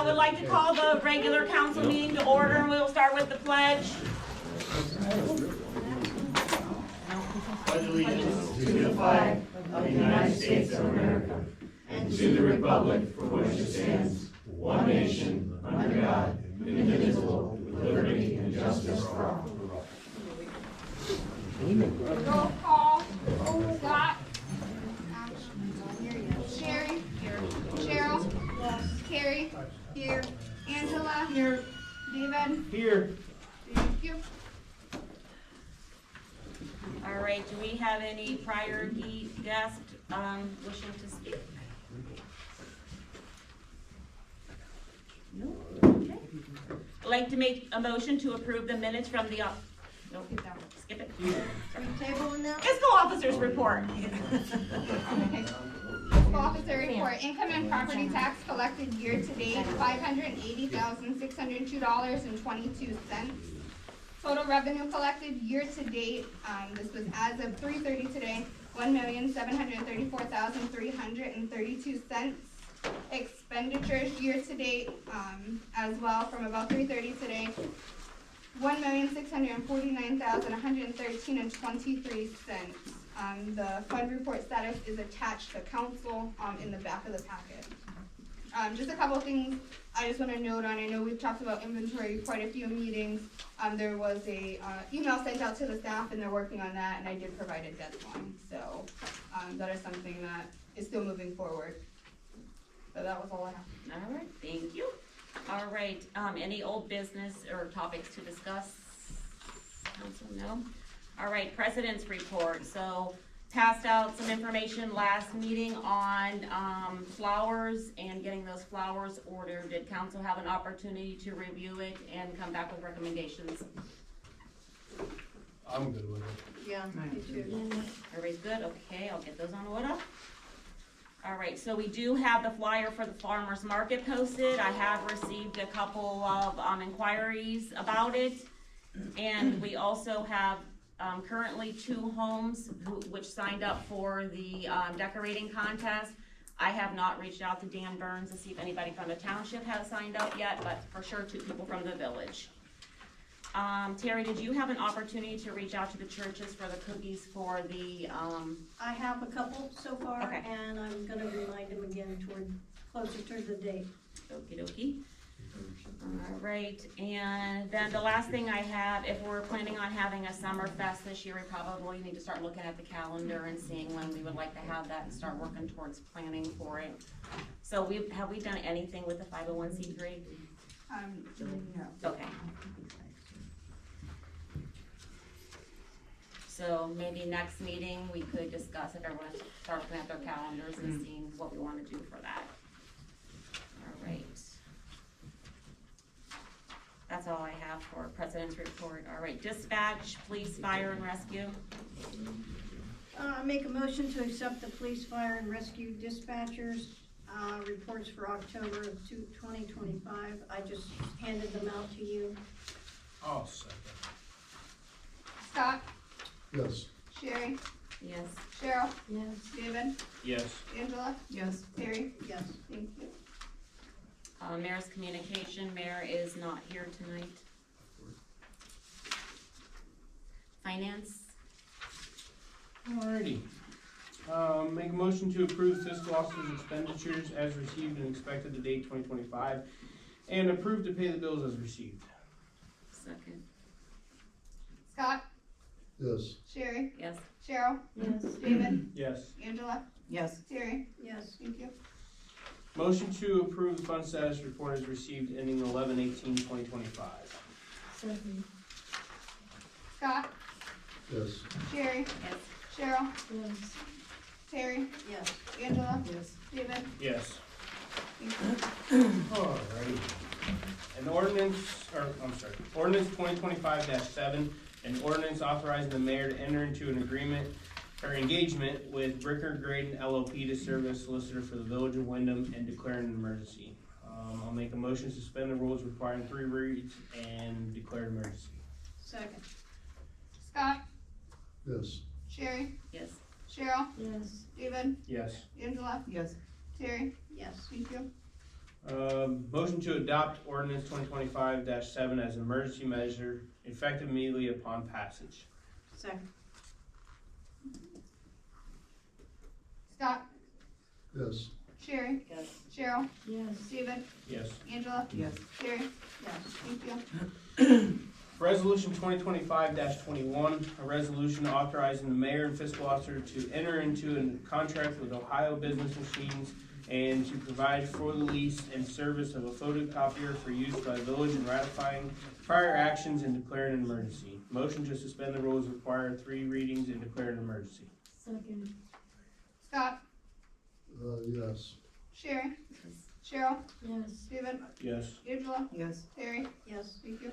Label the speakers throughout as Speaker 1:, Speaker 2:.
Speaker 1: would like to call the regular council meeting to order, and we will start with the pledge.
Speaker 2: Pledge allegiance to the flag of the United States of America and to the republic for which it stands, one nation, under God, indivisible, with liberty and justice for all.
Speaker 3: Roll call. Scott. Sherry. Cheryl. Carrie. Here. Angela. Here. David.
Speaker 2: Here.
Speaker 3: Thank you.
Speaker 1: All right, do we have any prior guests wishing to speak? No? Okay. I'd like to make a motion to approve the minutes from the, no, skip it.
Speaker 3: Table in now.
Speaker 1: Fiscal officer's report.
Speaker 3: Officer report. Income and property tax collected year to date, $580,602.22. Total revenue collected year to date, this was as of 3:30 today, $1,734,332. Expenditures year to date, as well, from about 3:30 today, $1,649,113.23. The fund report status is attached to council in the back of the packet. Just a couple of things I just want to note on. I know we've talked about inventory quite a few meetings. There was a email sent out to the staff, and they're working on that, and I did provide a deadline. So that is something that is still moving forward. So that was all I have.
Speaker 1: All right, thank you. All right, any old business or topics to discuss? Council, no? All right, president's report. So passed out some information last meeting on flowers and getting those flowers ordered. Did council have an opportunity to review it and come back with recommendations?
Speaker 2: I'm good with it.
Speaker 3: Yeah, me too.
Speaker 1: Everybody's good? Okay, I'll get those on order. All right, so we do have the flyer for the farmer's market posted. I have received a couple of inquiries about it. And we also have currently 2 homes which signed up for the decorating contest. I have not reached out to Dan Burns to see if anybody from the township has signed up yet, but for sure 2 people from the village. Terry, did you have an opportunity to reach out to the churches for the cookies for the,
Speaker 4: I have a couple so far,
Speaker 1: Okay.
Speaker 4: and I'm gonna remind them again closer to the date.
Speaker 1: okie dokie. All right, and then the last thing I have, if we're planning on having a summer fest this year, we probably need to start looking at the calendar and seeing when we would like to have that and start working towards planning for it. So have we done anything with the 501c3?
Speaker 3: No.
Speaker 1: Okay. So maybe next meeting, we could discuss if everyone start looking at their calendars and seeing what we wanna do for that. All right. That's all I have for president's report. All right, dispatch, police, fire, and rescue.
Speaker 4: Make a motion to accept the police, fire, and rescue dispatchers, reports for October of 2025. I just handed them out to you.
Speaker 2: I'll second.
Speaker 3: Scott.
Speaker 5: Yes.
Speaker 3: Sherry.
Speaker 1: Yes.
Speaker 3: Cheryl.
Speaker 4: Yes.
Speaker 3: David.
Speaker 2: Yes.
Speaker 3: Angela.
Speaker 4: Yes.
Speaker 3: Terry.
Speaker 4: Yes.
Speaker 3: Thank you.
Speaker 1: Mayor's communication, mayor is not here tonight. Finance,
Speaker 6: Alrighty. Make a motion to approve fiscal officer's expenditures as received and expected to date 2025, and approve to pay the bills as received.
Speaker 1: second,
Speaker 3: Scott.
Speaker 5: Yes.
Speaker 3: Sherry.
Speaker 1: yes.
Speaker 3: Cheryl.
Speaker 4: Yes.
Speaker 3: David.
Speaker 6: Yes.
Speaker 3: Angela.
Speaker 4: Yes.
Speaker 3: Terry.
Speaker 4: Yes.
Speaker 3: Thank you.
Speaker 6: Motion to approve the fund status report as received ending 11/18/2025.
Speaker 3: Scott.
Speaker 5: Yes.
Speaker 3: Sherry.
Speaker 1: Yes.
Speaker 3: Cheryl.
Speaker 4: Yes.
Speaker 3: Terry.
Speaker 4: Yes.
Speaker 3: Angela.
Speaker 4: Yes.
Speaker 3: David.
Speaker 6: Yes.
Speaker 3: Thank you.
Speaker 6: Alrighty. Ordinance 2025-7, an ordinance authorizing the mayor to enter into an agreement or engagement with Bricker Graydon LLP to serve as solicitor for the village of Windham and declaring an emergency. I'll make a motion to suspend the rules requiring 3 reads and declare an emergency.
Speaker 4: Second.
Speaker 3: Scott.
Speaker 5: Yes.
Speaker 3: Sherry.
Speaker 1: Yes.
Speaker 3: Cheryl.
Speaker 4: Yes.
Speaker 3: David.
Speaker 6: Yes.
Speaker 3: Angela.
Speaker 4: Yes.
Speaker 3: Terry.
Speaker 4: Yes.
Speaker 3: Thank you.
Speaker 6: Motion to adopt ordinance 2025-7 as an emergency measure, effective immediately upon passage.
Speaker 4: Second.
Speaker 3: Scott,
Speaker 5: Yes.
Speaker 3: Sherry,
Speaker 1: Yes.
Speaker 3: Cheryl,
Speaker 4: Yes.
Speaker 3: David,
Speaker 6: Yes.
Speaker 3: Angela,
Speaker 7: Yes.
Speaker 3: Terry,
Speaker 4: Yes.
Speaker 3: thank you.
Speaker 6: Resolution 2025-21, a resolution authorizing the mayor and fiscal officer to enter into a contract with Ohio Business Machines and to provide for the lease and service of a photocopier for use by the village and ratifying prior actions and declaring an emergency. Motion to suspend the rules require 3 readings and declare an emergency.
Speaker 4: Second.
Speaker 3: Scott,
Speaker 5: Yes.
Speaker 3: Sherry, Cheryl,
Speaker 4: Yes.
Speaker 3: David,
Speaker 6: Yes.
Speaker 3: Angela,
Speaker 7: Yes.
Speaker 3: Terry,
Speaker 4: Yes.
Speaker 3: thank you.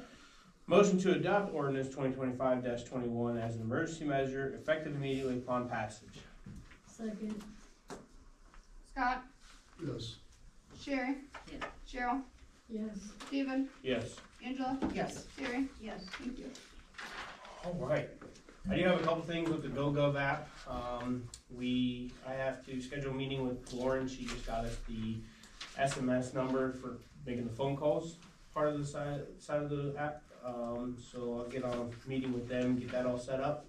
Speaker 6: Motion to adopt ordinance 2025-21 as an emergency measure, effective immediately upon passage.
Speaker 4: Second.
Speaker 3: Scott,
Speaker 5: Yes.
Speaker 3: Sherry,
Speaker 1: Yes.
Speaker 3: Cheryl,
Speaker 4: Yes.
Speaker 3: David,
Speaker 6: Yes.
Speaker 3: Angela,
Speaker 7: Yes.
Speaker 3: Terry,
Speaker 4: Yes.
Speaker 3: thank you.
Speaker 6: All right. I do have a couple things with the GoGov app. I have to schedule a meeting with Lauren. She just got us the SMS number for making the phone calls, part of the side of the app. So I'll get on a meeting with them, get that all set up.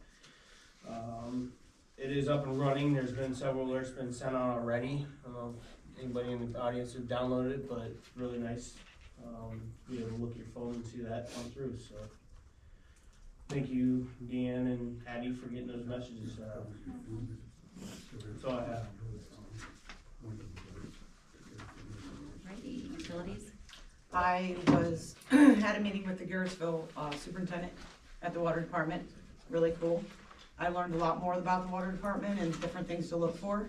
Speaker 6: It is up and running. There's been several alerts been sent out already. I don't know if anybody in the audience has downloaded it, but it's really nice. Be able to look at your phone and see that come through, so. Thank you, Deanne and Addie, for getting those messages set out. That's all I have.
Speaker 1: Righty, utilities?
Speaker 7: I had a meeting with the Garrettsville superintendent at the water department, really cool. I learned a lot more about the water department and different things to look for.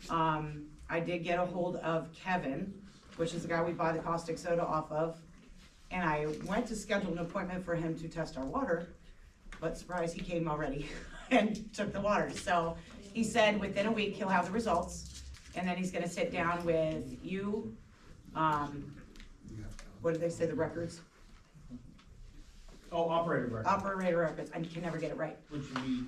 Speaker 7: I did get a hold of Kevin, which is the guy we buy the caustic soda off of. And I went to schedule an appointment for him to test our water, but surprise, he came already and took the water. So he said within a week, he'll have the results, and then he's gonna sit down with you, what did they say, the records?
Speaker 6: Oh, operator record,
Speaker 7: Operator records, I can never get it right.
Speaker 6: which would be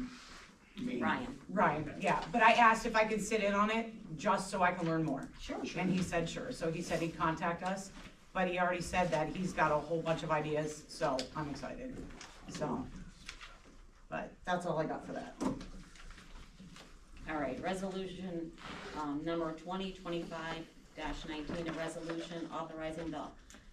Speaker 6: me.
Speaker 1: Ryan.
Speaker 7: Yeah, but I asked if I could sit in on it, just so I can learn more.
Speaker 1: Sure.
Speaker 7: And he said sure, so he said he'd contact us, but he already said that he's got a whole bunch of ideas, so I'm excited, so. But that's all I got for that.
Speaker 1: All right, resolution, number 2025-19, a resolution authorizing the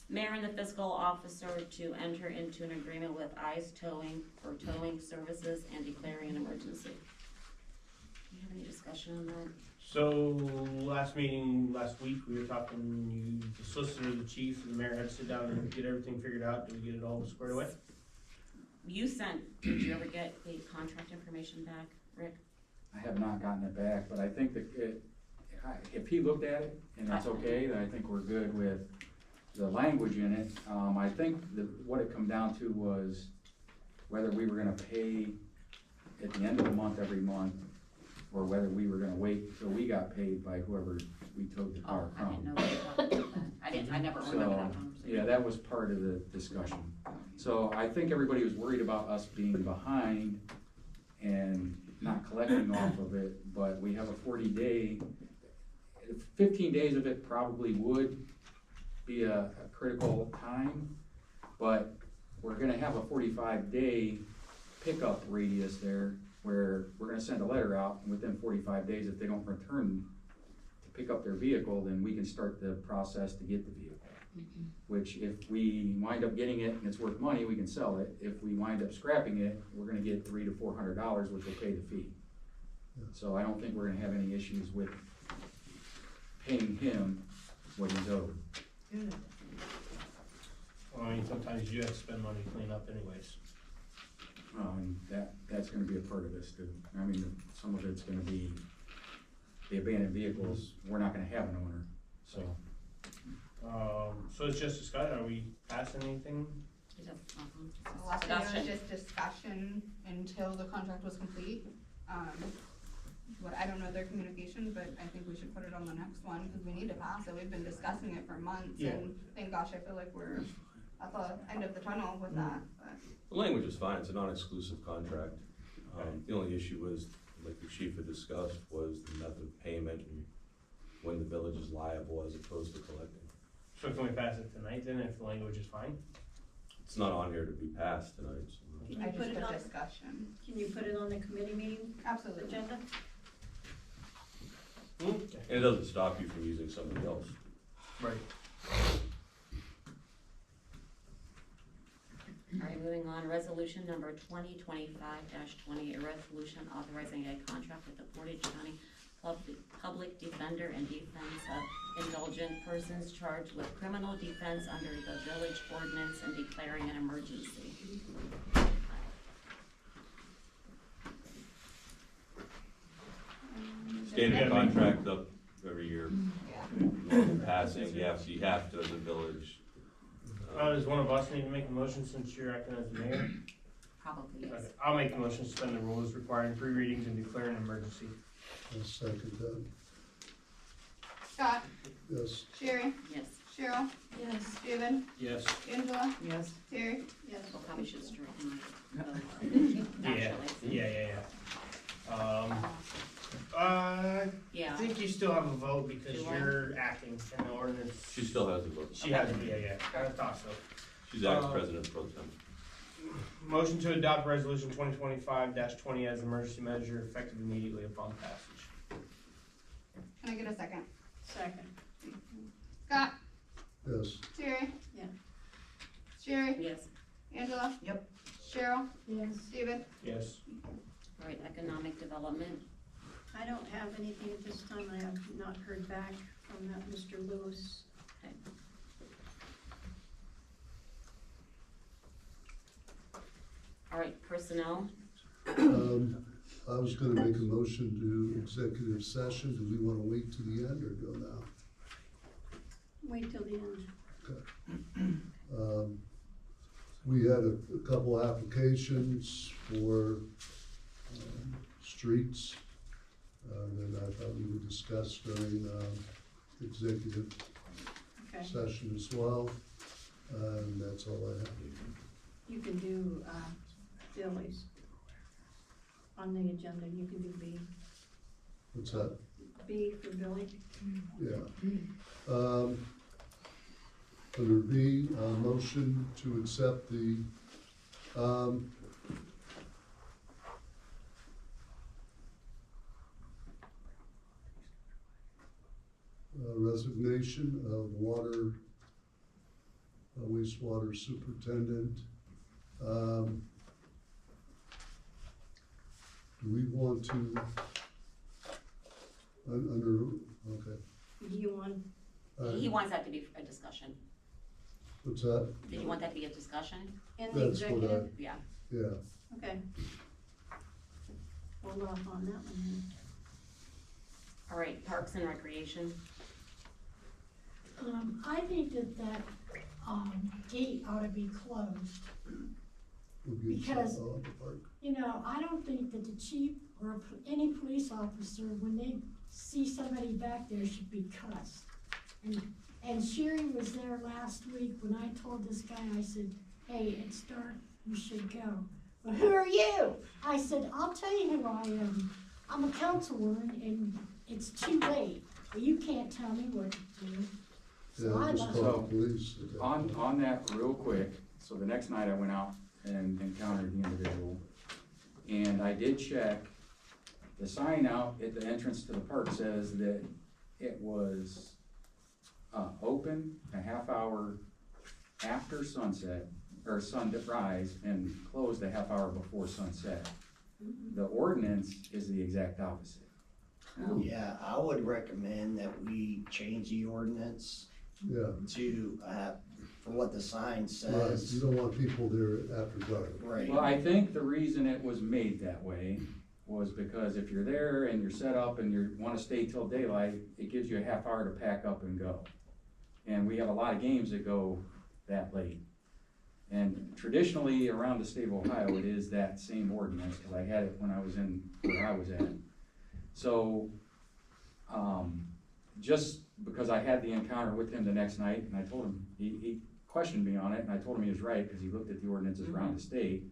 Speaker 1: mayor and the fiscal officer to enter into an agreement with ICE Towing for towing services and declaring an emergency. Do you have any discussion on that?
Speaker 6: So, last week, we were talking, the solicitor, the chief, and the mayor had to sit down and get everything figured out. Did we get it all squared away?
Speaker 1: Did you ever get the contract information back, Rick?
Speaker 8: I have not gotten it back, but I think that if he looked at it and it's okay, then I think we're good with the language in it. I think that what it come down to was whether we were gonna pay at the end of the month every month, or whether we were gonna wait till we got paid by whoever we towed the car
Speaker 1: I didn't
Speaker 8: from.
Speaker 1: know we were talking about that. I never remember that conversation.
Speaker 8: Yeah, that was part of the discussion. So I think everybody was worried about us being behind and not collecting off of it, but we have a 40-day, 15 days of it probably would be a critical time, but we're gonna have a 45-day pickup radius there where we're gonna send a letter out, and within 45 days, if they don't return to pick up their vehicle, then we can start the process to get the vehicle. Which if we wind up getting it and it's worth money, we can sell it. If we wind up scrapping it, we're gonna get $300 to $400, which will pay the fee. So I don't think we're gonna have any issues with paying him what he's owed.
Speaker 6: Well, I mean, sometimes you have to spend money to clean up anyways.
Speaker 8: That's gonna be a part of this too. I mean, some of it's gonna be the abandoned vehicles, we're not gonna have an owner, so.
Speaker 6: So it's just discussion, are we passing anything?
Speaker 1: Is that-
Speaker 3: The last meeting was
Speaker 1: Discussion.
Speaker 3: just discussion until the contract was complete. I don't know their communication, but I think we should put it on the next one, because we need to pass it. We've been discussing it for months,
Speaker 6: Yeah.
Speaker 3: and thank gosh, I feel like we're at the end of the tunnel with that, but.
Speaker 9: The language is fine, it's a non-exclusive contract. The only issue was, like the chief had discussed, was the method of payment and when the village is liable as opposed to collecting.
Speaker 6: So can we pass it tonight then, if the language is fine?
Speaker 9: It's not on here to be passed tonight, so.
Speaker 4: Can
Speaker 3: I
Speaker 4: you
Speaker 3: just
Speaker 4: put it
Speaker 3: put
Speaker 4: on,
Speaker 3: discussion.
Speaker 4: can you put it on the committee meeting
Speaker 3: Absolutely.
Speaker 4: agenda?
Speaker 9: And it doesn't stop you from using somebody else.
Speaker 6: Right.
Speaker 1: Alright, moving on, resolution number 2025-20, a resolution authorizing a contract with the Portage County Public Defender in defense of indulgent persons charged with criminal defense under the village ordinance and declaring an emergency.
Speaker 9: Standard contract up every year,
Speaker 3: Yeah.
Speaker 9: passing, you have to as a village.
Speaker 6: Does one of us need to make a motion since you're acting as the mayor?
Speaker 1: Probably, yes.
Speaker 6: Okay, I'll make the motion to suspend the rules requiring three readings and declare an emergency.
Speaker 5: I'll second that.
Speaker 3: Scott,
Speaker 5: Yes.
Speaker 3: Sherry,
Speaker 1: Yes.
Speaker 3: Cheryl,
Speaker 4: Yes.
Speaker 3: David,
Speaker 6: Yes.
Speaker 3: Angela,
Speaker 7: Yes.
Speaker 3: Terry.
Speaker 4: Yes.
Speaker 1: Well, probably should straighten my vote.
Speaker 6: Yeah,
Speaker 1: Actually.
Speaker 6: yeah.
Speaker 1: Yeah.
Speaker 6: I think you still have a vote because
Speaker 1: Do I?
Speaker 6: you're acting in the ordinance.
Speaker 9: She still has a vote.
Speaker 6: She has, yeah, I thought so.
Speaker 9: She's acting president pro tem.
Speaker 6: Motion to adopt resolution 2025-20 as an emergency measure effective immediately upon passage.
Speaker 3: Can I get a second?
Speaker 4: Second.
Speaker 3: Scott,
Speaker 5: Yes.
Speaker 3: Terry.
Speaker 4: Yeah.
Speaker 3: Sherry,
Speaker 1: Yes.
Speaker 3: Angela.
Speaker 7: Yep.
Speaker 3: Cheryl,
Speaker 4: Yes.
Speaker 3: David.
Speaker 6: Yes.
Speaker 1: Alright, economic development.
Speaker 4: I don't have anything at this time. I have not heard back from that Mr. Lewis.
Speaker 1: Alright, personnel.
Speaker 5: I was gonna make a motion to executive session. Do we wanna wait to the end or go now?
Speaker 4: Wait till the end.
Speaker 5: We had a couple applications for, streets, that I thought we would discuss during, executive
Speaker 4: Okay.
Speaker 5: session as well. And that's all I have.
Speaker 4: You can do, Billy's. On the agenda, you can do B.
Speaker 5: What's that?
Speaker 4: B for Billy.
Speaker 5: Yeah. Under B, motion to accept the, resignation of wastewater superintendent. Do we want to, under, okay.
Speaker 4: Do you want,
Speaker 1: He wants that to be a discussion.
Speaker 5: What's that?
Speaker 1: Did you want that to be a discussion?
Speaker 4: in the
Speaker 5: That's what
Speaker 4: executive?
Speaker 1: Yeah.
Speaker 5: Yeah,
Speaker 4: Okay. Hold off on that one.
Speaker 1: Alright, parks and recreation.
Speaker 10: I think that gate ought to be closed.
Speaker 5: we'll get
Speaker 10: Because-
Speaker 5: some, the park.
Speaker 10: You know, I don't think that the chief or any police officer, when they see somebody back there, should be cussed. And Sherry was there last week when I told this guy, I said, hey, it's dark, you should go. Well, who are you? I said, I'll tell you who I am. I'm a councilwoman and it's too late. Well, you can't tell me what to do. So
Speaker 5: Yeah,
Speaker 10: I
Speaker 5: just
Speaker 10: left.
Speaker 5: call the police. at that point.
Speaker 8: On that real quick, so the next night I went out and encountered the individual. And I did check, the sign out at the entrance to the park says that it was, open a half hour after sunset, or sunrise, and closed a half hour before sunset. The ordinance is the exact opposite.
Speaker 11: Yeah, I would recommend that we change the ordinance
Speaker 5: Yeah,
Speaker 11: to, for what the sign
Speaker 5: right,
Speaker 11: says.
Speaker 5: you don't want people there after dark.
Speaker 11: Right.
Speaker 8: Well, I think the reason it was made that way was because if you're there and you're set up and you wanna stay till daylight, it gives you a half hour to pack up and go. And we have a lot of games that go that late. And traditionally, around the state of Ohio, it is that same ordinance, cause I had it when I was in, where I was at. So, just because I had the encounter with him the next night, and I told him, he questioned me on it, and I told him he was right, cause he looked at the ordinances around the state.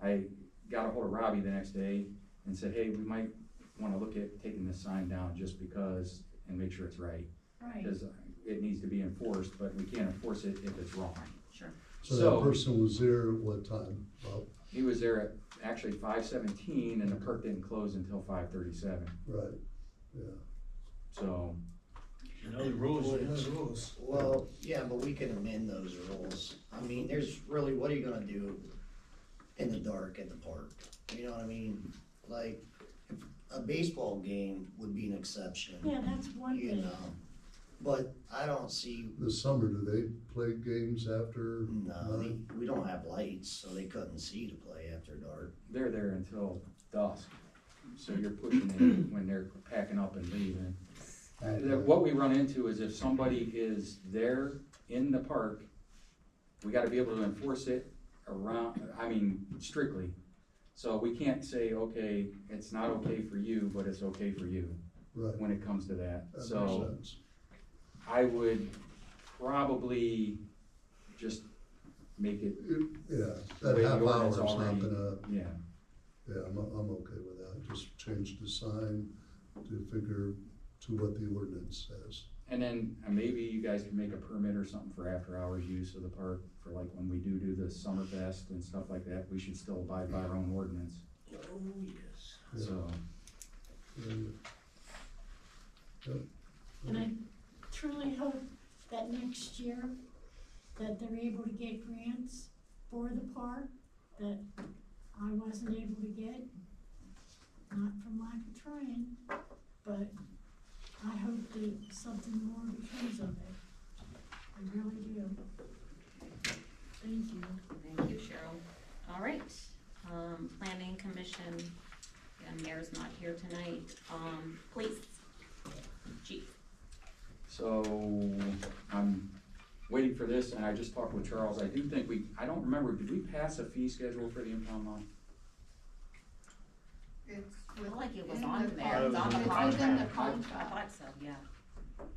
Speaker 8: I got a hold of Robbie the next day and said, hey, we might wanna look at taking this sign down just because, and make sure it's right.
Speaker 10: Right.
Speaker 8: Cause it needs to be enforced, but we can't enforce it if it's wrong.
Speaker 1: Sure.
Speaker 5: So that person was there at what time? Well,
Speaker 8: He was there at actually 5:17 and the park didn't close until 5:37,
Speaker 5: right, yeah.
Speaker 8: so.
Speaker 6: You know the rules, you know the rules.
Speaker 11: Well, yeah, but we can amend those rules. I mean, there's really, what are you gonna do in the dark at the park? You know what I mean? Like, if a baseball game would be an exception,
Speaker 10: Yeah, that's one
Speaker 11: you
Speaker 10: thing.
Speaker 11: know? But I don't see,
Speaker 5: This summer, do they play games after
Speaker 11: no,
Speaker 5: nine?
Speaker 11: we don't have lights, so they couldn't see to play after dark.
Speaker 8: They're there until dusk, so you're pushing it when they're packing up and leaving. What we run into is if somebody is there in the park, we gotta be able to enforce it around, strictly. So we can't say, okay, it's not okay for you, but it's okay for you,
Speaker 5: Right,
Speaker 8: when it comes to that.
Speaker 5: that
Speaker 8: So
Speaker 5: makes sense.
Speaker 8: I would probably just make it,
Speaker 5: Yeah,
Speaker 8: the
Speaker 5: that
Speaker 8: way the
Speaker 5: half hour
Speaker 8: ordinance
Speaker 5: is not
Speaker 8: already-
Speaker 5: gonna,
Speaker 8: yeah.
Speaker 5: yeah, I'm okay with that. Just change the sign to figure to what the ordinance says.
Speaker 8: And then maybe you guys can make a permit or something for after hours use of the park, for like when we do the summer fest and stuff like that, we should still abide by our own ordinance,
Speaker 11: Oh, yes.
Speaker 5: Yeah.
Speaker 8: so.
Speaker 5: Yeah.
Speaker 10: And I truly hope that next year, that they're able to get grants for the park that I wasn't able to get. Not from lack of trying, but I hope that something more becomes of it. I really do. Thank you.
Speaker 1: Thank you, Cheryl. All right, planning commission, yeah, mayor's not here tonight, police, chief.
Speaker 8: So, I'm waiting for this, and I just talked with Charles, I do think I don't remember, did we pass a fee schedule for the impound law?
Speaker 3: It's
Speaker 1: I feel like it was
Speaker 3: within
Speaker 1: on
Speaker 3: the
Speaker 1: there, it's on the
Speaker 3: It's
Speaker 1: contract.
Speaker 3: within the
Speaker 1: I
Speaker 3: contract,
Speaker 1: thought so, yeah.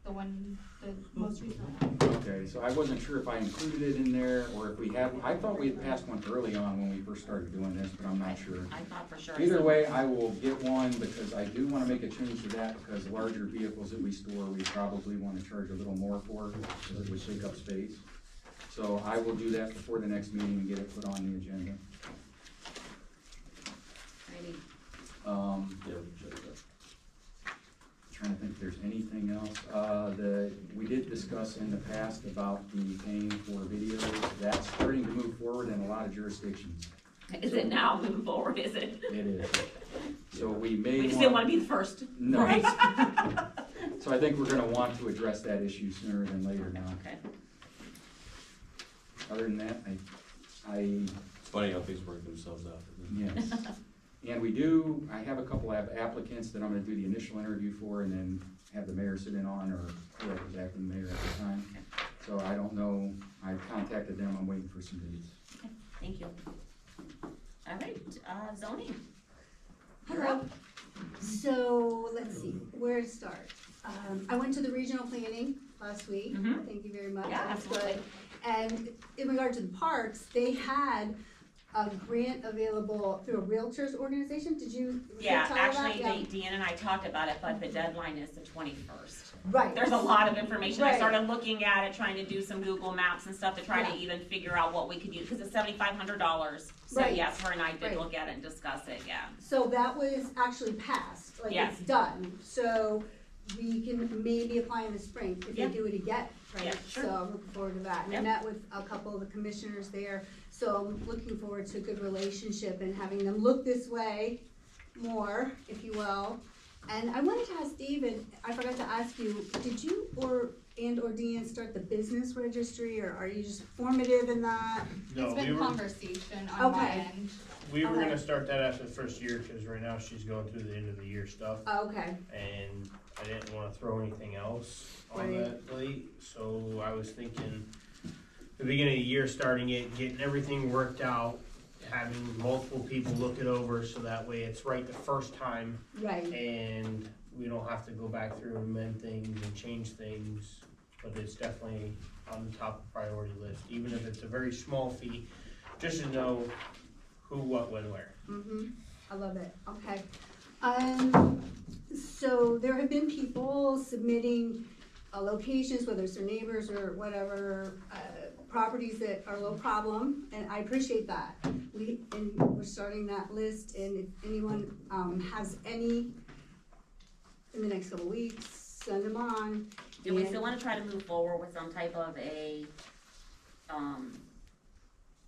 Speaker 3: the one, the most recent one.
Speaker 8: Okay, so I wasn't sure if I included it in there, or if we have, I thought we had passed one early on when we first started doing this, but I'm not sure.
Speaker 1: I thought for sure.
Speaker 8: Either way, I will get one, because I do wanna make a change to that, because larger vehicles that we store, we probably wanna charge a little more for, because it would take up space. So I will do that before the next meeting and get it put on the agenda.
Speaker 1: Righty.
Speaker 9: Yeah, we can check that.
Speaker 8: Trying to think if there's anything else. We did discuss in the past about the paying for videos. That's starting to move forward in a lot of jurisdictions.
Speaker 1: Is it now moving forward, is it?
Speaker 8: It is. So we may
Speaker 1: We just didn't wanna be the first.
Speaker 8: No.
Speaker 1: Right?
Speaker 8: So I think we're gonna want to address that issue sooner than later now.
Speaker 1: Okay.
Speaker 8: Other than that,
Speaker 9: It's funny how things work themselves out. Isn't it?
Speaker 8: yes. And I have a couple of applicants that I'm gonna do the initial interview for and then have the mayor sit in on, or whoever was acting mayor at the time. So I don't know, I contacted them, I'm waiting for some dates.
Speaker 1: Okay, thank you. All right, zoning.
Speaker 12: Hello. So, let's see, where to start? I went to the regional planning last week.
Speaker 1: Mhm.
Speaker 12: Thank you very much.
Speaker 1: Yeah,
Speaker 12: That's
Speaker 1: absolutely.
Speaker 12: good. And in regard to the parks, they had a grant available through a realtors organization. Did you
Speaker 1: Yeah,
Speaker 12: tell all that?
Speaker 1: actually,
Speaker 12: Yeah.
Speaker 1: Deanna and I talked about it, but the deadline is the 21st.
Speaker 12: Right.
Speaker 1: There's a lot of information. I
Speaker 12: Right.
Speaker 1: started looking at it, trying to do some Google Maps and stuff to try to
Speaker 12: Yeah.
Speaker 1: even figure out what we could use, because it's $7,500. So
Speaker 12: Right.
Speaker 1: yes, her and I did
Speaker 12: Right.
Speaker 1: look at it and discuss it, yeah.
Speaker 12: So that was actually passed, like
Speaker 1: Yes.
Speaker 12: it's done. So we can maybe apply in the spring if
Speaker 1: Yeah.
Speaker 12: they do it again, right?
Speaker 1: Yeah, sure.
Speaker 12: So I'm looking forward to that. And I
Speaker 1: Yep.
Speaker 12: met with a couple of the commissioners there, so I'm looking forward to a good relationship and having them look this way more, if you will. And I wanted to ask David, I forgot to ask you, did you or Deanne start the business registry, or are you just formative in that?
Speaker 6: No,
Speaker 3: It's
Speaker 6: we
Speaker 3: been
Speaker 6: were,
Speaker 3: conversation on my
Speaker 12: Okay.
Speaker 3: end.
Speaker 6: we were
Speaker 12: Okay.
Speaker 6: gonna start that after the first year, cause right now she's going through the end of the year stuff.
Speaker 12: Oh, okay,
Speaker 6: And I didn't wanna throw anything else on
Speaker 12: Right.
Speaker 6: that plate, so I was thinking the beginning of the year, starting it, getting everything worked out, having multiple people look it over, so that way it's right the first time,
Speaker 12: right,
Speaker 6: and we don't have to go back through and amend things and change things, but it's definitely on the top priority list, even if it's a very small fee, just to know who, what, when, where.
Speaker 12: I love it, okay. So there have been people submitting locations, whether it's their neighbors or whatever, properties that are low problem, and I appreciate that. We're starting that list, and if anyone, has any in the next couple weeks, send them on.
Speaker 1: Do we
Speaker 12: And-
Speaker 1: still wanna try to move forward with some type of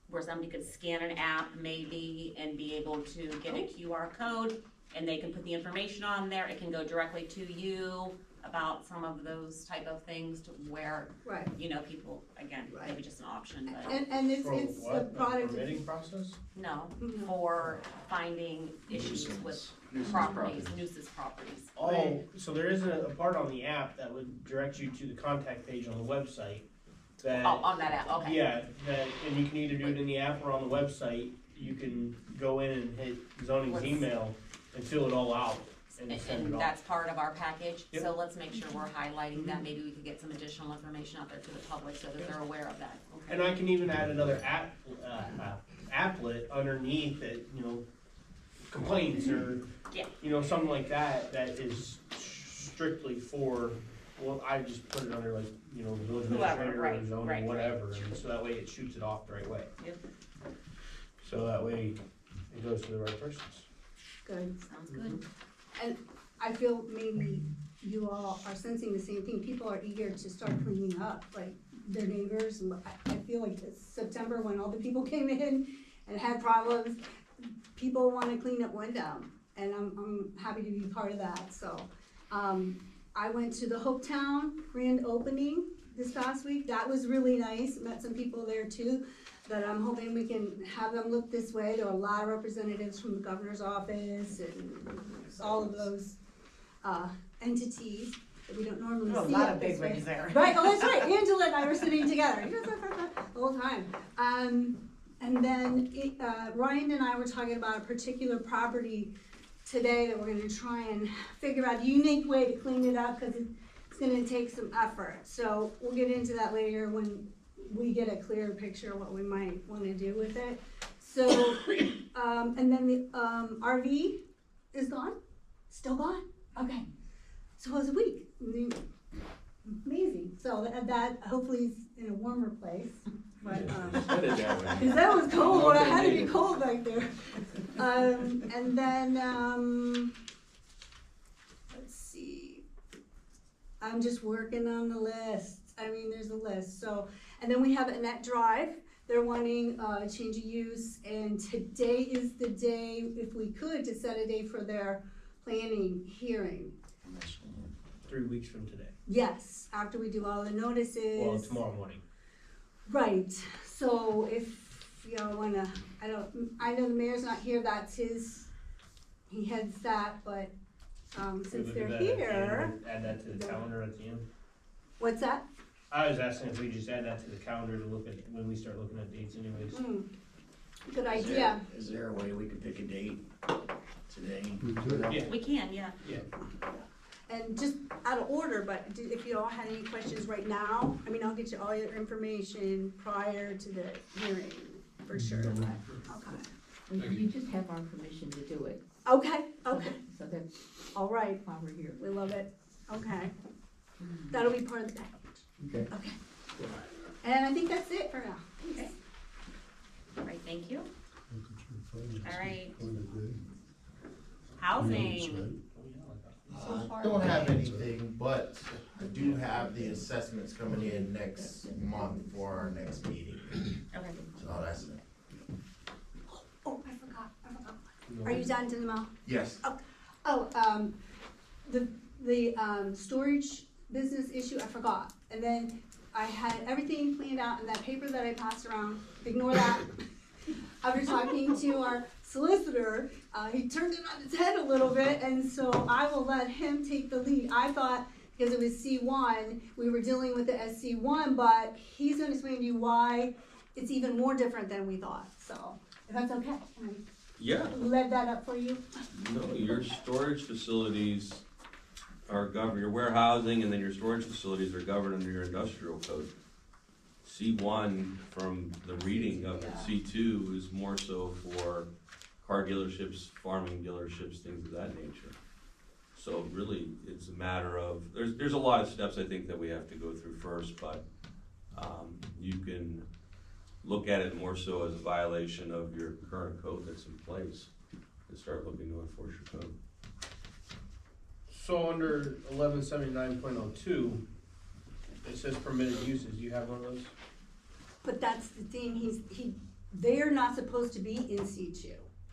Speaker 1: where somebody could scan an app maybe and be able to get a QR code and they can put the information on there, it can go directly to you about some of those type of things to where,
Speaker 12: Right,
Speaker 1: you know, people, again, maybe
Speaker 12: Right.
Speaker 1: just an option, but
Speaker 12: and it's,
Speaker 6: For
Speaker 12: it's a
Speaker 6: what? The
Speaker 12: product.
Speaker 6: permitting process?
Speaker 1: no,
Speaker 12: Mhm.
Speaker 1: for finding issues with
Speaker 8: Nuisance
Speaker 1: properties,
Speaker 8: properties.
Speaker 1: nuisance properties.
Speaker 6: Oh, so there is a part on the app that would direct you to the contact page on the website that.
Speaker 1: Oh, on that app, okay.
Speaker 6: Yeah, and you can either do it in the app or on the website. You can go in and hit zoning's
Speaker 1: What's-
Speaker 6: email and fill it all out and send it
Speaker 1: And
Speaker 6: off.
Speaker 1: that's part of our package,
Speaker 6: Yep.
Speaker 1: so let's make sure we're highlighting that, maybe we could get some additional information out there to the public so that they're aware of that, okay?
Speaker 6: And I can even add another applet underneath that, you know, complaints or,
Speaker 1: Yeah.
Speaker 6: you know, something like that, that is strictly for, well, I just put it under like, you know, village
Speaker 1: Whoever,
Speaker 6: administrator
Speaker 1: right,
Speaker 6: or zoning,
Speaker 1: right,
Speaker 6: whatever, and so that way it shoots it off the right way.
Speaker 1: Yep.
Speaker 6: So that way it goes to the right persons.
Speaker 12: Good.
Speaker 1: Sounds good.
Speaker 12: And I feel maybe you all are sensing the same thing. People are eager to start cleaning up, like their neighbors. And I feel like it's September when all the people came in and had problems. People want to clean up Windham, and I'm happy to be part of that. So, I went to the Hopetown grand opening this past week. That was really nice. Met some people there too. That I'm hoping we can have them look this way. There are a lot of representatives from the governor's office and all of those entities that we don't normally
Speaker 7: There's a
Speaker 12: see
Speaker 7: lot
Speaker 12: up
Speaker 7: of
Speaker 12: this
Speaker 7: big
Speaker 12: way.
Speaker 7: wigs there.
Speaker 12: Right, oh, that's right. Angela and I were sitting together the whole time. And then Ryan and I were talking about a particular property today that we're gonna try and figure out a unique way to clean it up because it's gonna take some effort. So we'll get into that later when we get a clearer picture of what we might wanna do with it. So, and then the RV is gone? Still gone? Okay. So it was a week. Amazing. So that hopefully is in a warmer place. But,
Speaker 8: Put it that way.
Speaker 12: cause that was cold, it had to be cold back there. And then, let's see. I'm just working on the list. I mean, there's a list, so. And then we have Annette Drive. They're wanting a change of use, and today is the day, if we could, to set a date for their planning hearing.
Speaker 6: 3 weeks from today.
Speaker 12: Yes, after we do all the notices.
Speaker 6: Well, tomorrow morning.
Speaker 12: Right, so if y'all wanna, I know the mayor's not here, that's he heads that, but,
Speaker 6: We
Speaker 12: since
Speaker 6: look
Speaker 12: they're
Speaker 6: at that at the end,
Speaker 12: here,
Speaker 6: Add that to the calendar at the end.
Speaker 12: what's that?
Speaker 6: I was asking if we just add that to the calendar to look at, when we start looking at dates anyways.
Speaker 12: Good idea.
Speaker 11: Is there a way we could pick a date today?
Speaker 5: We could.
Speaker 6: Yeah.
Speaker 1: We can, yeah.
Speaker 12: And just out of order, but if you all had any questions right now, I mean, I'll get you all your information prior to the hearing, for sure, but, okay.
Speaker 13: You just have our permission to do it.
Speaker 12: Okay,
Speaker 13: So that's
Speaker 12: all right,
Speaker 13: why we're here.
Speaker 12: we love it, okay. That'll be part of the package.
Speaker 11: Okay.
Speaker 12: Okay. And I think that's it for now.
Speaker 1: Okay. All right, thank you.
Speaker 5: Look at your finances.
Speaker 1: All right.
Speaker 5: Point of day. That's
Speaker 1: Housing,
Speaker 5: right.
Speaker 2: I don't have anything, but I do have the assessments coming in next month for our next meeting.
Speaker 1: okay.
Speaker 2: So that's it.
Speaker 12: Oh, I forgot. Are you done to the mouth?
Speaker 2: Yes.
Speaker 12: The storage business issue, I forgot. And then I had everything planned out in that paper that I passed around. Ignore that. After talking to our solicitor, he turned it on its head a little bit, and so I will let him take the lead. I thought, because it was C1, we were dealing with the SC1, but he's gonna explain to you why it's even more different than we thought. So, if that's okay, can
Speaker 9: Yeah,
Speaker 12: I lead that up for you?
Speaker 9: no, your storage facilities are governed, your warehousing and then your storage facilities are governed under your industrial code. C1, from the reading of it, C2 is more so for car dealerships, farming dealerships, things of that nature. So really, it's a matter of, there's a lot of steps I think that we have to go through first, but, you can look at it more so as a violation of your current code that's in place and start looking to enforce your code.
Speaker 6: So under 1179.02, it says permitted uses, you have one of those?
Speaker 12: But that's the thing, they're not supposed to be in C2.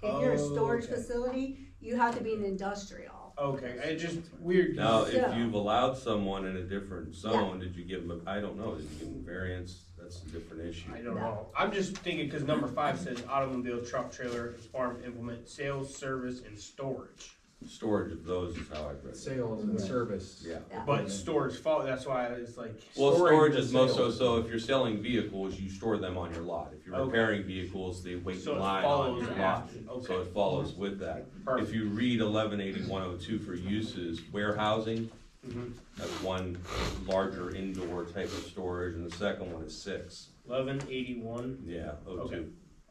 Speaker 12: If you're a storage
Speaker 6: Okay.
Speaker 12: facility, you have to be an industrial.
Speaker 6: Okay, it's just weird.
Speaker 9: Now,
Speaker 12: Yeah.
Speaker 9: if you've allowed someone in a different zone, did you give them, I don't know, did you give them variance? That's a different issue.
Speaker 6: I don't know. I'm just thinking, cause number 5 says automobile, truck, trailer, farm implement, sales, service, and storage.
Speaker 9: Storage of those is how I read it.
Speaker 8: Sales and service.
Speaker 9: Yeah.
Speaker 6: But storage that's why it's like.
Speaker 9: Well,
Speaker 8: Storing
Speaker 9: storage
Speaker 8: the
Speaker 9: is most
Speaker 8: sales.
Speaker 9: so if you're selling vehicles, you store them on your lot. If you're
Speaker 6: Okay.
Speaker 9: repairing vehicles, they wait
Speaker 6: So
Speaker 9: in
Speaker 6: it
Speaker 9: line on
Speaker 6: follows
Speaker 9: your lot.
Speaker 6: after, okay.
Speaker 9: So it follows with that.
Speaker 6: Perfect.
Speaker 9: If you read 1180-102 for uses, warehousing,
Speaker 6: Mhm.
Speaker 9: that's one larger indoor type of storage, and the second one is 6.
Speaker 6: 1181.
Speaker 9: Yeah, O2.
Speaker 6: Okay.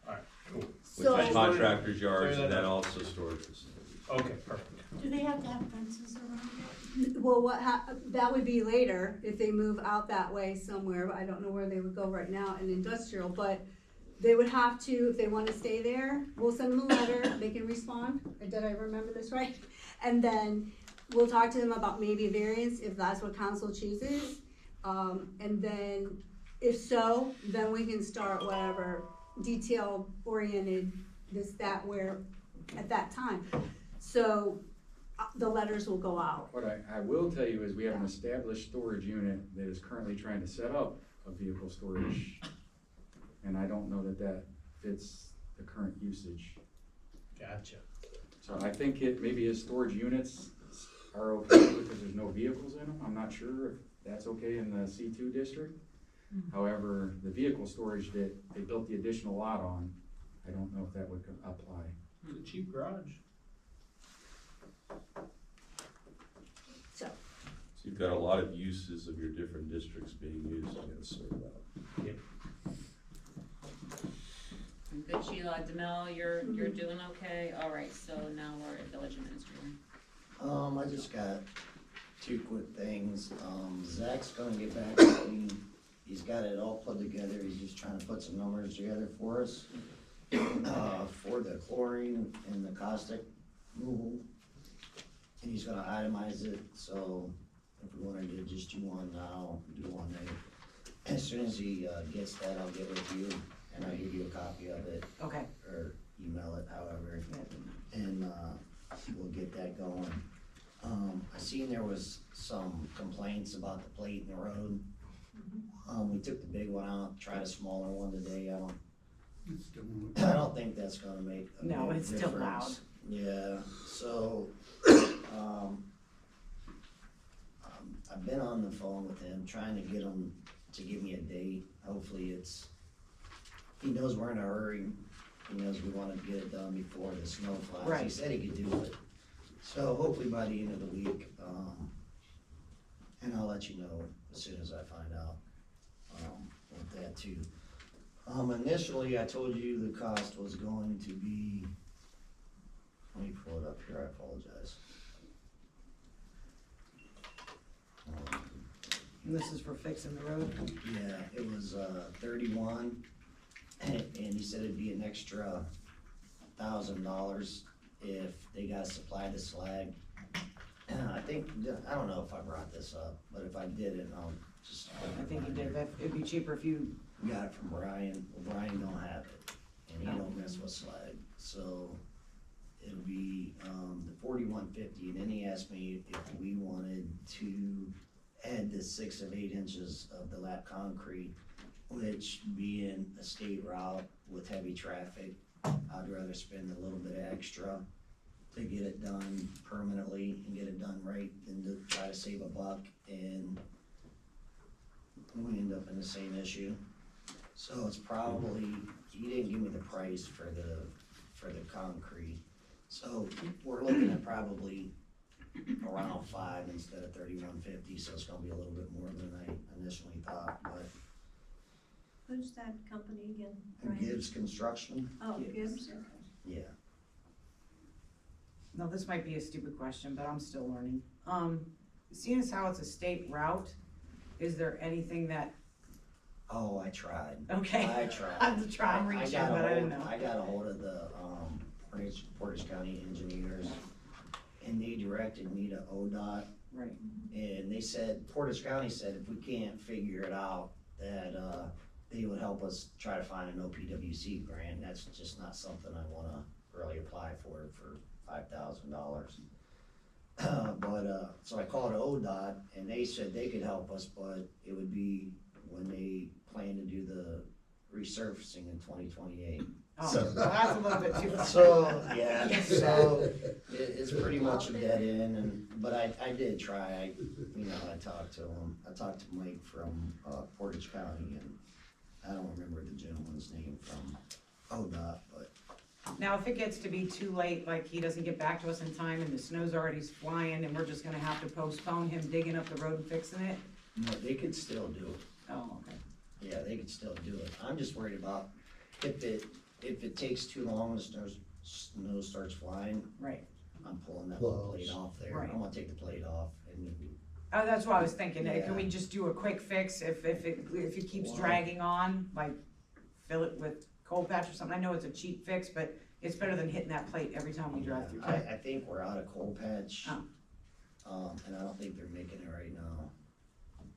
Speaker 6: Alright, cool.
Speaker 9: Which
Speaker 12: So-
Speaker 9: is contractors' yards
Speaker 6: Clear
Speaker 9: and
Speaker 6: that
Speaker 9: then
Speaker 6: up.
Speaker 9: also storage facilities.
Speaker 6: Okay, perfect.
Speaker 10: Do they have to have fences around it?
Speaker 12: Well, that would be later, if they move out that way somewhere, but I don't know where they would go right now in industrial, but they would have to, if they wanna stay there, we'll send them a letter, they can respond, did I remember this right? And then we'll talk to them about maybe variance, if that's what council chooses. And then, if so, then we can start whatever detail oriented, this, that, where, at that time. So, the letters will go out.
Speaker 8: What I will tell you is we have an established storage unit that is currently trying to set up a vehicle storage. And I don't know that that fits the current usage.
Speaker 6: Gotcha.
Speaker 8: So I think maybe his storage units are okay because there's no vehicles in them. I'm not sure if that's okay in the C2 district. However, the vehicle storage that they built the additional lot on, I don't know if that would apply.
Speaker 6: It's a cheap garage.
Speaker 12: So,
Speaker 9: So you've got a lot of uses of your different districts being used, you gotta sort it out.
Speaker 6: Yep.
Speaker 1: Good, Sheila, DeMille, you're doing okay? All right, so now we're at village administrator.
Speaker 11: I just got 2 quick things. Zach's gonna get back to me. He's got it all put together. He's just trying to put some numbers together for us. For the chlorine and the caustic removal. And he's gonna itemize it, so if we wanna just do one now, do one later. As soon as he gets that, I'll get with you, and I'll give you a copy of it,
Speaker 7: Okay.
Speaker 11: or email it, however, and we'll get that going. I seen there was some complaints about the plate in the road. We took the big one out, tried a smaller one today. I don't think that's gonna make a
Speaker 7: No,
Speaker 11: big
Speaker 7: it's still
Speaker 11: difference. Yeah, so, I've been on the phone with him, trying to get him to give me a date. Hopefully he knows we're in a hurry. He knows we wanna get it done before the snow flies. He
Speaker 7: Right.
Speaker 11: said he could do it. So hopefully by the end of the week, and I'll let you know as soon as I find out, with that too. Initially, I told you the cost was going to be, let me pull it up here, I apologize.
Speaker 7: And this is for fixing the road?
Speaker 11: Yeah, it was 31, and he said it'd be an extra $1,000 if they gotta supply the slag. I think, I don't know if I brought this up, but if I didn't, I'll just.
Speaker 7: I think you did, that it'd be cheaper if you,
Speaker 11: Got it from Brian. Well, Brian don't have it, and he don't mess with slag, so it'll be the 4150. And then he asked me if we wanted to add the 6 of 8 inches of the lap concrete, which being a state route with heavy traffic, I'd rather spend a little bit extra to get it done permanently and get it done right than to try to save a buck and we end up in the same issue. So it's probably, he didn't give me the price for the concrete. So we're looking at probably around 5 instead of 3150, so it's gonna be a little bit more than I initially thought, but
Speaker 4: Who's that company again?
Speaker 11: it Gibbs Construction,
Speaker 4: Oh, Gibbs, okay.
Speaker 11: yeah.
Speaker 7: No, this might be a stupid question, but I'm still learning. Seeing as how it's a state route, is there anything that,
Speaker 11: Oh, I tried.
Speaker 7: okay,
Speaker 11: I tried.
Speaker 7: I'm reaching, but I didn't know.
Speaker 11: I got a hold of the, Portage County engineers, and they directed me to ODOT,
Speaker 7: Right,
Speaker 11: and they said, Portage County said if we can't figure it out, that, they would help us try to find an OPWC grant. That's just not something I wanna really apply for $5,000. So I called ODOT, and they said they could help us, but it would be when they plan to do the resurfacing in 2028.
Speaker 7: oh, so that's a little bit too far.
Speaker 11: So, yeah, so it's pretty much a dead end, but I did try, I talked to him, I talked to Mike from, Portage County, and I don't remember the gentleman's name from ODOT, but.
Speaker 7: Now, if it gets to be too late, like he doesn't get back to us in time and the snow's already flying and we're just gonna have to postpone him digging up the road and fixing it?
Speaker 11: No, they could still do it.
Speaker 7: Oh, okay.
Speaker 11: Yeah, they could still do it. I'm just worried about if it takes too long, the snow starts flying,
Speaker 7: Right.
Speaker 11: I'm pulling that little
Speaker 5: Plows.
Speaker 11: plate off there.
Speaker 7: Right.
Speaker 11: I'm gonna take the plate off and,
Speaker 7: Oh, that's what I was thinking.
Speaker 11: Yeah.
Speaker 7: Can we just do a quick fix if it keeps
Speaker 11: Well-
Speaker 7: dragging on, like fill it with cold patch or something? I know it's a cheap fix, but it's better than hitting that plate every time we drive through.
Speaker 11: I think we're out of coal patch.
Speaker 7: Oh.
Speaker 11: And I don't think they're making it right now,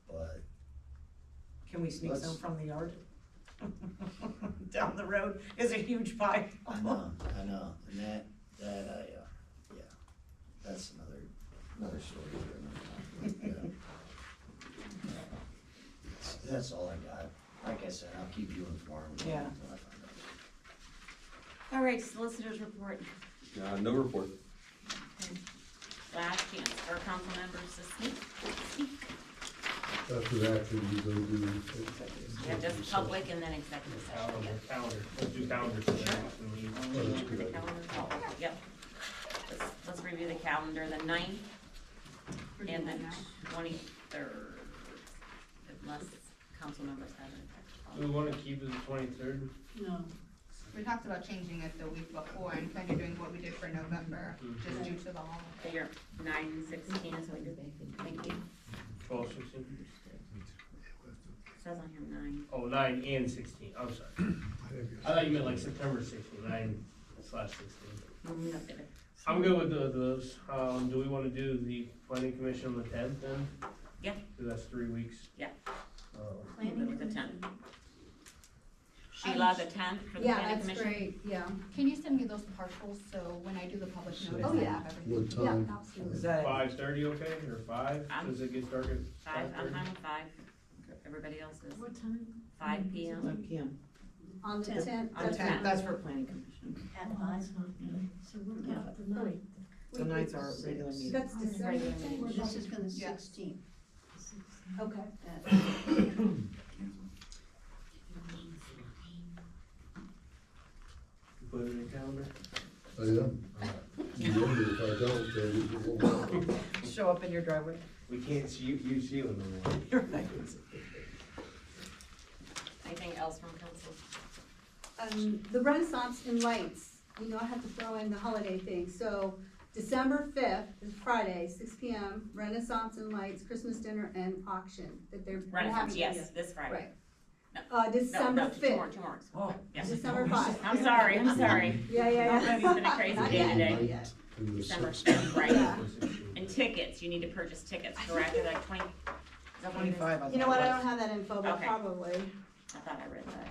Speaker 11: but
Speaker 7: Can we sneak
Speaker 11: Let's-
Speaker 7: some from the yard? Down the road is a huge pipe.
Speaker 11: I know, and that, yeah, that's another story for another time. Yeah. That's all I got. Like I said, I'll keep you informed.
Speaker 7: Yeah.
Speaker 11: When I find out.
Speaker 1: All right, solicitors report.
Speaker 9: No report.
Speaker 1: Last chance for council members to speak.
Speaker 5: After that, then we go do.
Speaker 1: Yeah, just public and then executive session.
Speaker 6: Calendar, let's do calendar for the next meeting.
Speaker 5: Oh, that's
Speaker 1: The
Speaker 5: good.
Speaker 1: calendar, oh, yep. Let's review the calendar, the 9th and the 23rd, unless council members have
Speaker 6: Do we
Speaker 1: any.
Speaker 6: wanna keep it the 23rd?
Speaker 4: No.
Speaker 3: We talked about changing it the week before and kind of doing what we did for November, just due to the holiday.
Speaker 1: Figure 9/16 is what we did. Thank you.
Speaker 6: 12, 16?
Speaker 1: Says on here 9.
Speaker 6: Oh, 9 and 16, I'm sorry. I thought you meant like September 16, 9/16.
Speaker 1: No, did it.
Speaker 6: I'm good with those. Do we wanna do the planning commission on the 10th then?
Speaker 1: Yeah.
Speaker 6: Cause that's 3 weeks.
Speaker 1: Yeah.
Speaker 6: Uh,
Speaker 1: With the 10th. Sheila, the 10th for the
Speaker 12: Yeah,
Speaker 1: planning
Speaker 12: that's
Speaker 1: commission?
Speaker 12: great, yeah.
Speaker 3: Can you send me those partials, so when I do the public notice,
Speaker 12: Oh,
Speaker 3: I
Speaker 12: yeah.
Speaker 3: have everything?
Speaker 5: What
Speaker 12: Yeah,
Speaker 5: time?
Speaker 12: absolutely.
Speaker 7: Is that
Speaker 6: 5:30 okay, or 5? Does it get dark at
Speaker 1: 5, I'm
Speaker 6: 5:30?
Speaker 1: fine with 5. Everybody else is
Speaker 10: What time?
Speaker 1: 5 p.m.
Speaker 7: 1 p.m.
Speaker 12: On the 10th.
Speaker 7: On 10th, that's for planning commission.
Speaker 10: At 5. So we're out the 9th.
Speaker 7: The night's our regular meeting.
Speaker 12: That's December
Speaker 1: Regular
Speaker 12: 10th.
Speaker 4: Well, this is for the
Speaker 3: Yeah.
Speaker 4: 16th.
Speaker 12: Okay.
Speaker 6: Put it in the calendar?
Speaker 5: I am. Remember, if I don't, then it won't.
Speaker 7: Show up in your driveway.
Speaker 6: We can't see you see it no more.
Speaker 7: You're right.
Speaker 1: Anything else from council?
Speaker 12: The Renaissance in lights, you know, I have to throw in the holiday thing, so December 5th is Friday, 6 p.m., Renaissance in lights, Christmas dinner and auction that they're
Speaker 1: Renaissance,
Speaker 12: having.
Speaker 1: yes, this Friday.
Speaker 12: Right.
Speaker 1: No,
Speaker 12: December
Speaker 1: no,
Speaker 12: 5th.
Speaker 1: two more.
Speaker 7: Oh,
Speaker 1: Yeah.
Speaker 12: December 5th.
Speaker 1: I'm sorry.
Speaker 12: Yeah, yeah, yeah.
Speaker 1: It's been a crazy
Speaker 12: Not
Speaker 1: day
Speaker 12: yet,
Speaker 1: today.
Speaker 12: not yet.
Speaker 5: And the
Speaker 1: December
Speaker 5: 16th.
Speaker 1: 5th, right?
Speaker 12: Yeah.
Speaker 1: And tickets, you need to purchase tickets, correct? They're like 20, is that what it is?
Speaker 7: 25, I think.
Speaker 12: You know what, I don't have that info, but
Speaker 1: Okay.
Speaker 12: probably.
Speaker 1: I thought I read that.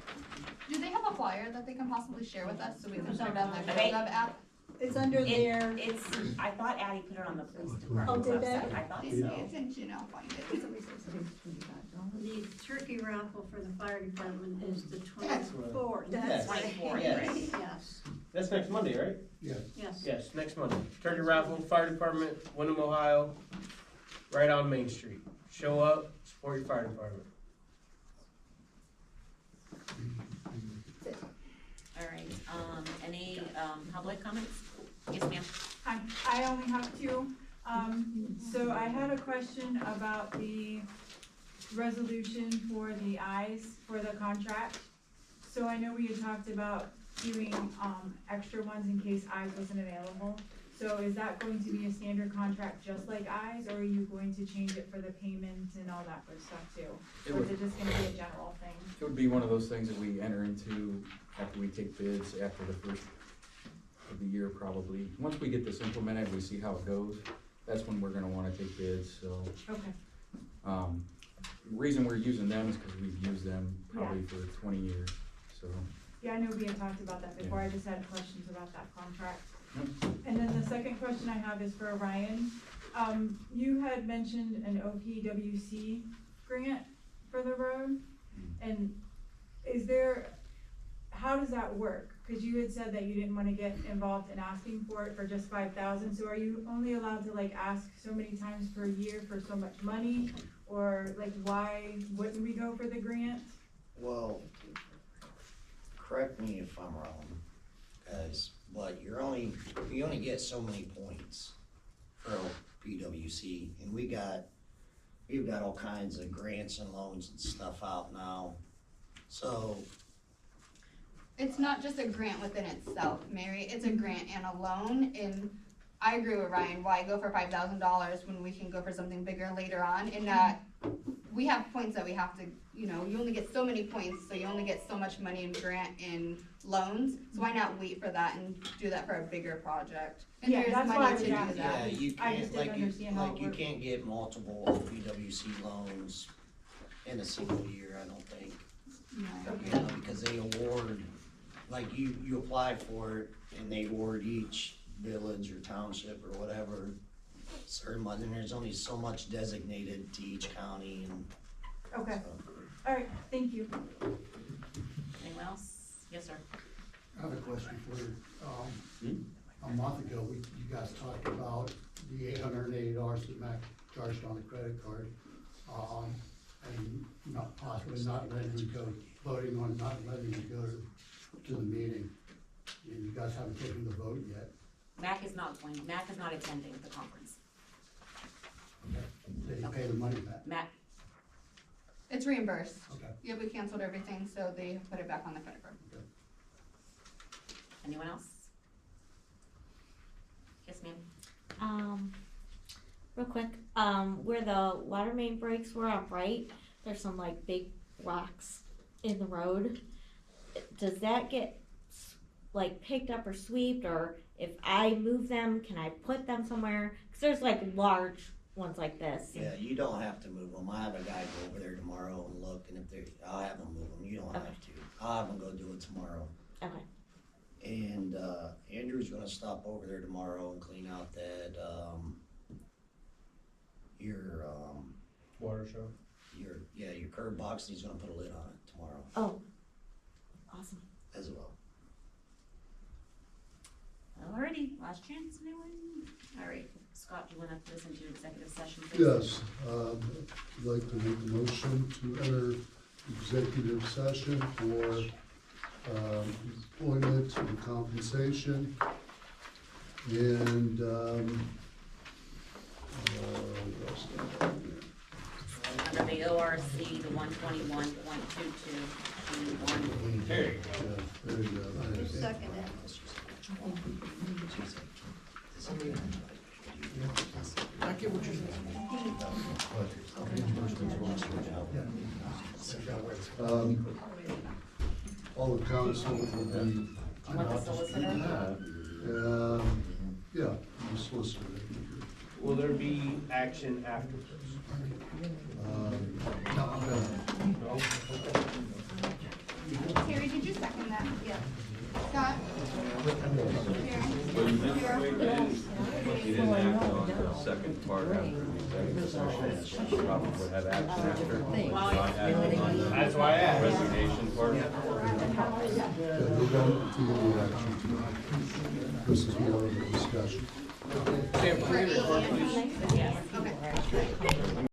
Speaker 3: Do they have a flyer that they can possibly share with us, so we can put it on the
Speaker 1: Okay.
Speaker 3: GovGov app?
Speaker 12: It's under there.
Speaker 1: It's, I thought Addie put it on the police
Speaker 12: Oh,
Speaker 1: department
Speaker 12: did they?
Speaker 1: website. I thought
Speaker 3: It's
Speaker 1: so.
Speaker 3: in Janelle, find it. It's a resource.
Speaker 4: The turkey raffle for the fire department is the
Speaker 6: That's
Speaker 4: 24th.
Speaker 6: Yes.
Speaker 1: 24th,
Speaker 6: Yes.
Speaker 1: right?
Speaker 4: Yes,
Speaker 6: That's next Monday, right?
Speaker 5: Yes.
Speaker 4: yes.
Speaker 6: Yes, next Monday. Turkey raffle, fire department, Windham, Ohio, right on Main Street. Show up, support your fire department.
Speaker 1: All right, any, public comments? Yes, ma'am.
Speaker 14: Hi, I only have two. So I had a question about the resolution for the eyes for the contract. So I know we had talked about doing, extra ones in case eyes wasn't available. So is that going to be a standard contract just like eyes, or are you going to change it for the payment and all that good stuff too? Or is it just gonna be a general thing?
Speaker 8: It would be one of those things that we enter into after we take bids, after the first of the year probably. Once we get this implemented, we see how it goes, that's when we're gonna wanna take bids, so.
Speaker 14: Okay.
Speaker 8: The reason we're using them is because we've used them probably for 20 years, so.
Speaker 14: Yeah, I know we had talked about that before, I just had questions about that contract.
Speaker 8: Yep.
Speaker 14: And then the second question I have is for Ryan. You had mentioned an OPWC grant for the road, and how does that work? Cause you had said that you didn't wanna get involved in asking for it for just 5,000, so are you only allowed to like ask so many times per year for so much money? Or like why wouldn't we go for the grant?
Speaker 11: Well, correct me if I'm wrong, guys, but you only get so many points for PWC, and we've got all kinds of grants and loans and stuff out now, so.
Speaker 3: It's not just a grant within itself, Mary, it's a grant and a loan, and I agree with Ryan, why go for $5,000 when we can go for something bigger later on, and that we have points that we have to, you only get so many points, so you only get so much money in grant and loans, so why not wait for that and do that for a bigger project? And
Speaker 14: Yeah,
Speaker 3: there's
Speaker 14: that's why I
Speaker 3: money
Speaker 14: was
Speaker 3: to do
Speaker 14: asking.
Speaker 3: that.
Speaker 11: Yeah, you
Speaker 14: I
Speaker 11: can't,
Speaker 14: just didn't understand how it
Speaker 11: you
Speaker 14: worked.
Speaker 11: can't get multiple PWC loans in a single year, I don't think.
Speaker 3: No.
Speaker 11: Because they award, like you apply for it and they award each village or township or whatever certain money, and there's only so much designated to each county and.
Speaker 14: Okay,
Speaker 11: So.
Speaker 14: alright, thank you.
Speaker 1: Anyone else? Yes, sir.
Speaker 15: I have a question for you. A month ago, you guys talked about the $880 that Mac charged on the credit card, and possibly not letting you go, voting on not letting you go to the meeting. And you guys haven't taken the vote yet.
Speaker 1: Mac is not attending the conference.
Speaker 15: Did you pay the money back?
Speaker 1: Mac,
Speaker 3: It's reimbursed.
Speaker 15: Okay.
Speaker 3: Yeah, we canceled everything, so they put it back on the credit card.
Speaker 1: anyone else? Yes, ma'am.
Speaker 16: Real quick, where the water main breaks were on Bright, there's some like big rocks in the road. Does that get like picked up or swept, or if I move them, can I put them somewhere? Cause there's like large ones like this.
Speaker 11: Yeah, you don't have to move them. I have a guy go over there tomorrow and look, and I'll have him move them. You don't have to. I'll have him go do it tomorrow.
Speaker 16: Okay.
Speaker 11: And, Andrew's gonna stop over there tomorrow and clean out that,
Speaker 6: Water show.
Speaker 11: your curb box, and he's gonna put a lid on it tomorrow
Speaker 16: Oh, awesome.
Speaker 11: as well.
Speaker 1: Alrighty, last chance, anyone? Alright, Scott, do you wanna put us into executive session, please?
Speaker 5: Yes, I'd like to make a motion to enter executive session for employment and compensation, and what else did I have there?
Speaker 1: Under the ORC, the 121.22, B1.
Speaker 6: There you go.
Speaker 5: Yeah, there you go.
Speaker 4: Who seconded it?
Speaker 15: I get what you're saying.
Speaker 5: All the council will be,
Speaker 1: Want the solicitor?
Speaker 5: yeah, the solicitor.
Speaker 6: Will there be action afterwards? No?
Speaker 3: Terry, did you second that? Yeah. Scott?
Speaker 9: Well, you didn't act on the second part after the executive session, you probably would have action after. Not acting on the
Speaker 6: That's why I asked.
Speaker 9: resignation part.
Speaker 5: Yeah, we don't feel any action tonight. This is more of a discussion.
Speaker 6: Sam, can we report, please?
Speaker 1: Yes.
Speaker 3: Okay.